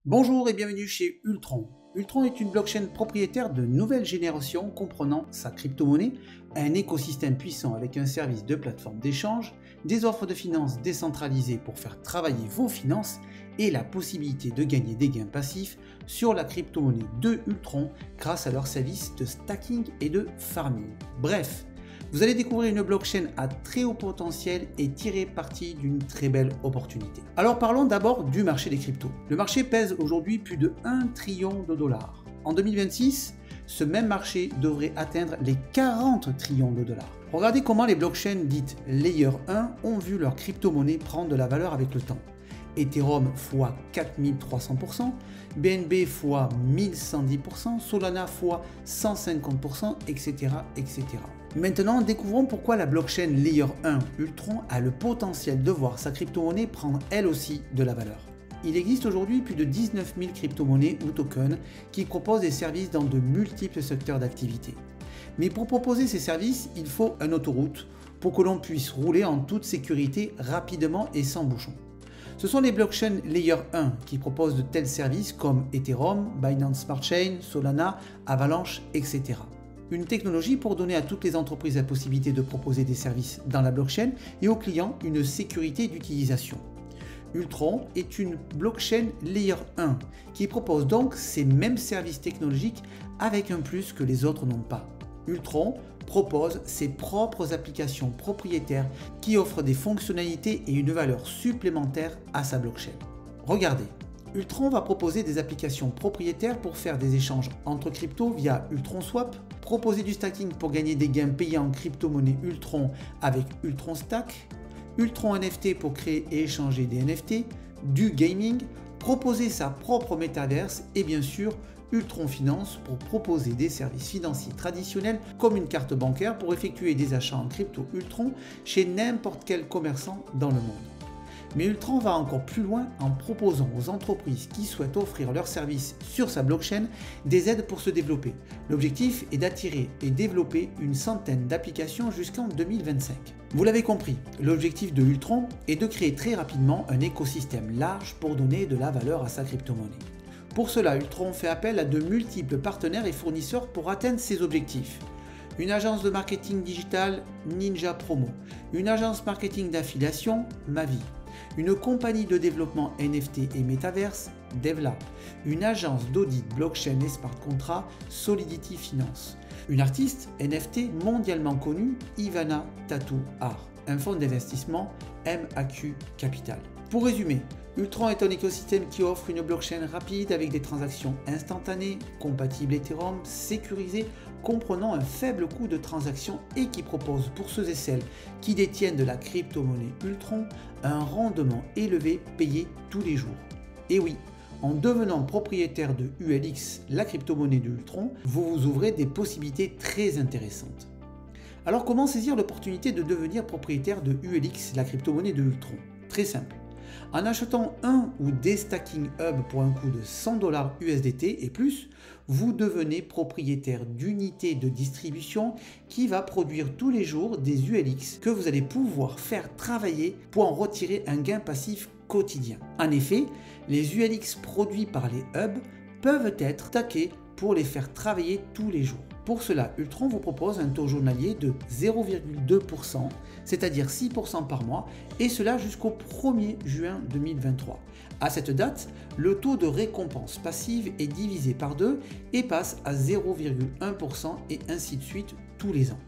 Bonjour et bienvenue chez Ultron. Ultron est une blockchain propriétaire de nouvelle génération comprenant sa crypto-monnaie, un écosystème puissant avec un service de plateforme d'échange, des offres de finances décentralisées pour faire travailler vos finances et la possibilité de gagner des gains passifs sur la crypto-monnaie de Ultron grâce à leur service de stacking et de farming. Bref, vous allez découvrir une blockchain à très haut potentiel et tirer parti d'une très belle opportunité. Alors parlons d'abord du marché des cryptos. Le marché pèse aujourd'hui plus de 1 trillion de dollars. En 2026, ce même marché devrait atteindre les 40 trillions de dollars. Regardez comment les blockchains dites Layer 1 ont vu leur crypto-monnaie prendre de la valeur avec le temps. Ethereum x 4300%, BNB x 1110%, Solana x 150%, etc., etc. Maintenant, découvrons pourquoi la blockchain Layer 1 Ultron a le potentiel de voir sa crypto-monnaie prendre elle aussi de la valeur. Il existe aujourd'hui plus de 19 000 crypto-monnaies ou tokens qui proposent des services dans de multiples secteurs d'activité. Mais pour proposer ces services, il faut une autoroute pour que l'on puisse rouler en toute sécurité rapidement et sans bouchon. Ce sont les blockchains Layer 1 qui proposent de tels services comme Ethereum, Binance Smart Chain, Solana, Avalanche, etc. Une technologie pour donner à toutes les entreprises la possibilité de proposer des services dans la blockchain et aux clients une sécurité d'utilisation. Ultron est une blockchain Layer 1 qui propose donc ces mêmes services technologiques avec un plus que les autres n'ont pas. Ultron propose ses propres applications propriétaires qui offrent des fonctionnalités et une valeur supplémentaire à sa blockchain. Regardez, Ultron va proposer des applications propriétaires pour faire des échanges entre cryptos via Ultron Swap, proposer du stacking pour gagner des gains payés en crypto-monnaie Ultron avec Ultron Stack, Ultron NFT pour créer et échanger des NFT, du gaming, proposer sa propre métaverse et bien sûr Ultron Finance pour proposer des services financiers traditionnels comme une carte bancaire pour effectuer des achats en crypto Ultron chez n'importe quel commerçant dans le monde. Mais Ultron va encore plus loin en proposant aux entreprises qui souhaitent offrir leurs services sur sa blockchain des aides pour se développer. L'objectif est d'attirer et développer une centaine d'applications jusqu'en 2025. Vous l'avez compris, l'objectif de Ultron est de créer très rapidement un écosystème large pour donner de la valeur à sa crypto-monnaie. Pour cela, Ultron fait appel à de multiples partenaires et fournisseurs pour atteindre ses objectifs. Une agence de marketing digital, Ninja Promo. Une agence marketing d'affiliation, Mavi. Une compagnie de développement NFT et Metaverse, Devla. Une agence d'audit blockchain et smart contract, Solidity Finance. Une artiste NFT mondialement connue, Ivana Tattoo Art. Un fonds d'investissement, MAQ Capital. Pour résumer, Ultron est un écosystème qui offre une blockchain rapide avec des transactions instantanées, compatibles Ethereum, sécurisées, comprenant un faible coût de transaction et qui propose pour ceux et celles qui détiennent de la crypto-monnaie Ultron un rendement élevé payé tous les jours. Et oui, en devenant propriétaire de ULX, la crypto-monnaie de Ultron, vous vous ouvrez des possibilités très intéressantes. Alors comment saisir l'opportunité de devenir propriétaire de ULX, la crypto-monnaie de Ultron? Très simple. En achetant un ou des stacking hubs pour un coût de 100 $ USDT et plus, vous devenez propriétaire d'unités de distribution qui va produire tous les jours des ULX que vous allez pouvoir faire travailler pour en retirer un gain passif quotidien. En effet, les ULX produits par les hubs peuvent être stackés pour les faire travailler tous les jours. Pour cela, Ultron vous propose un taux journalier de 0,2%, c'est-à-dire 6% par mois, et cela jusqu'au 1er juin 2023. À cette date, le taux de récompense passive est divisé par 2 et passe à 0,1% et ainsi de suite tous les ans.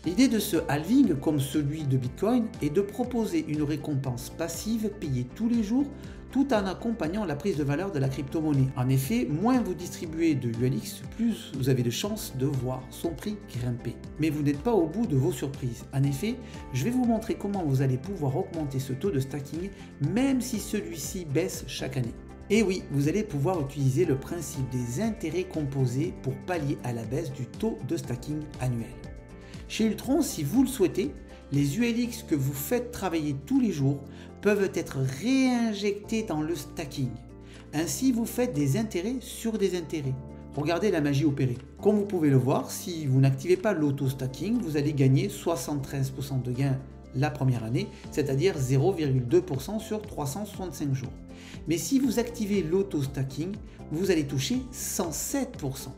L'idée de ce halving, comme celui de Bitcoin, est de proposer une récompense passive payée tous les jours tout en accompagnant la prise de valeur de la crypto-monnaie. En effet, moins vous distribuez de ULX, plus vous avez de chances de voir son prix grimper. Mais vous n'êtes pas au bout de vos surprises. En effet, je vais vous montrer comment vous allez pouvoir augmenter ce taux de stacking même si celui-ci baisse chaque année. Et oui, vous allez pouvoir utiliser le principe des intérêts composés pour pallier à la baisse du taux de stacking annuel. Chez Ultron, si vous le souhaitez, les ULX que vous faites travailler tous les jours peuvent être réinjectés dans le stacking. Ainsi, vous faites des intérêts sur des intérêts. Regardez la magie opérée. Comme vous pouvez le voir, si vous n'activez pas l'auto-stacking, vous allez gagner 73% de gains la première année, c'est-à-dire 0,2% sur 365 jours. Mais si vous activez l'auto-stacking, vous allez toucher 107%.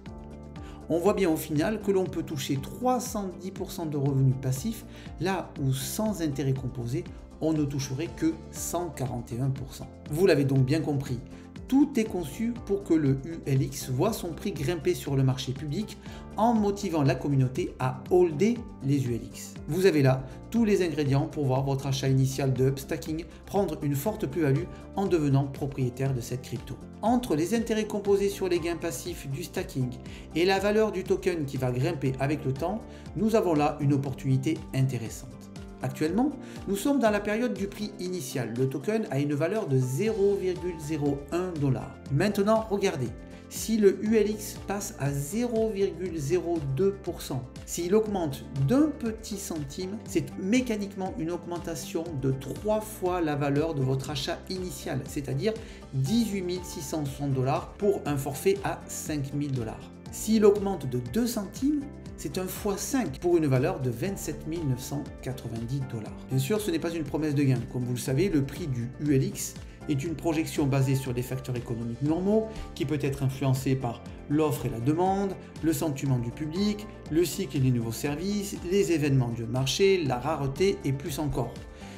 On voit bien au final que l'on peut toucher 310% de revenus passifs, là où sans intérêt composé, on ne toucherait que 141%. Vous l'avez donc bien compris, tout est conçu pour que le ULX voit son prix grimper sur le marché public en motivant la communauté à holder les ULX. Vous avez là tous les ingrédients pour voir votre achat initial de Upstacking prendre une forte plus-value en devenant propriétaire de cette crypto. Entre les intérêts composés sur les gains passifs du stacking et la valeur du token qui va grimper avec le temps, nous avons là une opportunité intéressante. Actuellement, nous sommes dans la période du prix initial. Le token a une valeur de 0,01 $. Maintenant, regardez, si le ULX passe à 0,02%, s'il augmente d'un petit centime, c'est mécaniquement une augmentation de 3 fois la valeur de votre achat initial, c'est-à-dire 18 660 $ pour un forfait à 5 000 $. S'il augmente de 2 centimes, c'est un x5 pour une valeur de 27 990 $. Bien sûr, ce n'est pas une promesse de gain. Comme vous le savez, le prix du ULX est une projection basée sur des facteurs économiques normaux qui peut être influencé par l'offre et la demande, le sentiment du public, le cycle des nouveaux services, les événements du marché, la rareté et plus encore.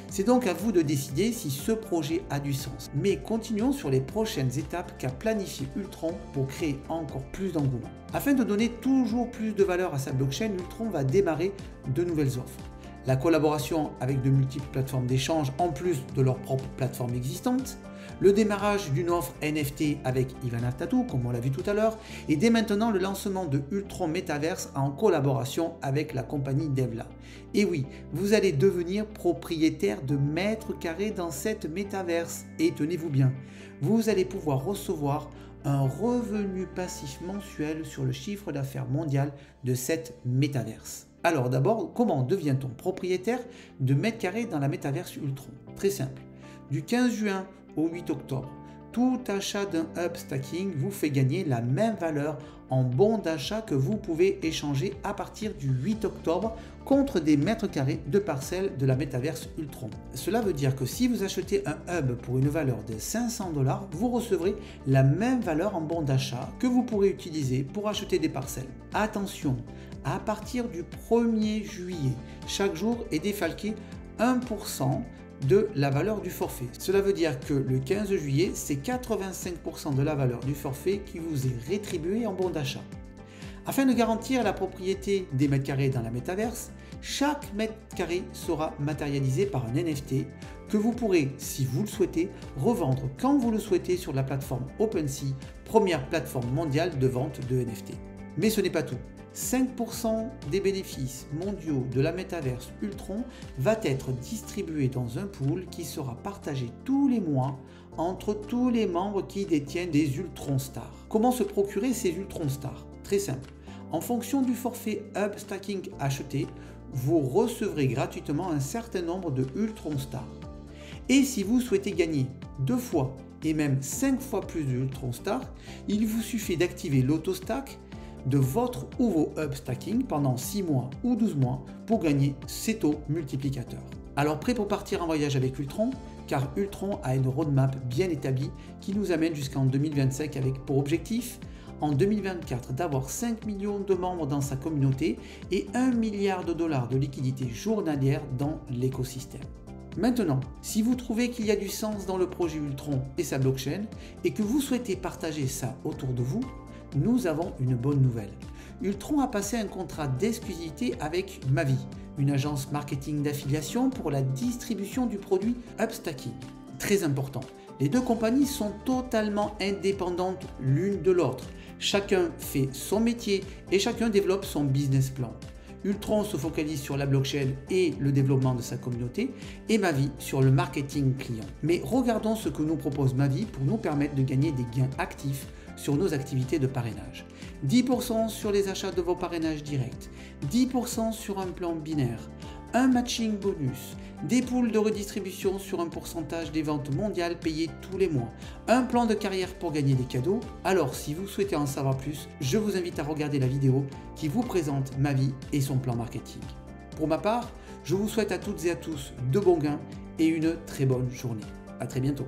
C'est donc à vous de décider si ce projet a du sens. Mais continuons sur les prochaines étapes qu'a planifié Ultron pour créer encore plus d'engouement. Afin de donner toujours plus de valeur à sa blockchain, Ultron va démarrer de nouvelles offres. La collaboration avec de multiples plateformes d'échange en plus de leur propre plateforme existante, le démarrage d'une offre NFT avec Ivana Tattoo, comme on l'a vu tout à l'heure, et dès maintenant le lancement de Ultron Metaverse en collaboration avec la compagnie Devla. Et oui, vous allez devenir propriétaire de mètres carrés dans cette Metaverse. Et tenez-vous bien, vous allez pouvoir recevoir un revenu passif mensuel sur le chiffre d'affaires mondial de cette Metaverse. Alors d'abord, comment devient-on propriétaire de mètres carrés dans la Metaverse Ultron? Très simple. Du 15 juin au 8 octobre, tout achat d'un Upstacking vous fait gagner la même valeur en bons d'achat que vous pouvez échanger à partir du 8 octobre contre des mètres carrés de parcelles de la Metaverse Ultron. Cela veut dire que si vous achetez un hub pour une valeur de 500 $, vous recevrez la même valeur en bons d'achat que vous pourrez utiliser pour acheter des parcelles. Attention, à partir du 1er juillet, chaque jour est défalqué 1% de la valeur du forfait. Cela veut dire que le 15 juillet, c'est 85% de la valeur du forfait qui vous est rétribué en bon d'achat. Afin de garantir la propriété des mètres carrés dans la métaverse, chaque mètre carré sera matérialisé par un NFT que vous pourrez, si vous le souhaitez, revendre quand vous le souhaitez sur la plateforme OpenSea, première plateforme mondiale de vente de NFT. Mais ce n'est pas tout. 5% des bénéfices mondiaux de la métaverse Ultron va être distribué dans un pool qui sera partagé tous les mois entre tous les membres qui détiennent des Ultron Stars. Comment se procurer ces Ultron Stars? Très simple. En fonction du forfait Upstacking acheté, vous recevrez gratuitement un certain nombre de Ultron Stars. Et si vous souhaitez gagner 2 fois et même 5 fois plus de Ultron Stars, il vous suffit d'activer l'autostack de votre ou vos Upstacking pendant 6 mois ou 12 mois pour gagner ces taux multiplicateurs. Alors prêt pour partir en voyage avec Ultron? Car Ultron a une roadmap bien établie qui nous amène jusqu'en 2025 avec pour objectif en 2024 d'avoir 5 millions de membres dans sa communauté et 1 milliard de dollars de liquidités journalières dans l'écosystème. Maintenant, si vous trouvez qu'il y a du sens dans le projet Ultron et sa blockchain et que vous souhaitez partager ça autour de vous, nous avons une bonne nouvelle. Ultron a passé un contrat d'exclusivité avec Mavi, une agence marketing d'affiliation pour la distribution du produit Upstacking. Très important, les deux compagnies sont totalement indépendantes l'une de l'autre. Chacun fait son métier et chacun développe son business plan. Ultron se focalise sur la blockchain et le développement de sa communauté et Mavi sur le marketing client. Mais regardons ce que nous propose Mavi pour nous permettre de gagner des gains actifs sur nos activités de parrainage. 10% sur les achats de vos parrainages directs, 10% sur un plan binaire, un matching bonus, des pools de redistribution sur un pourcentage des ventes mondiales payées tous les mois, un plan de carrière pour gagner des cadeaux. Alors si vous souhaitez en savoir plus, je vous invite à regarder la vidéo qui vous présente Mavi et son plan marketing. Pour ma part, je vous souhaite à toutes et à tous de bons gains et une très bonne journée. À très bientôt.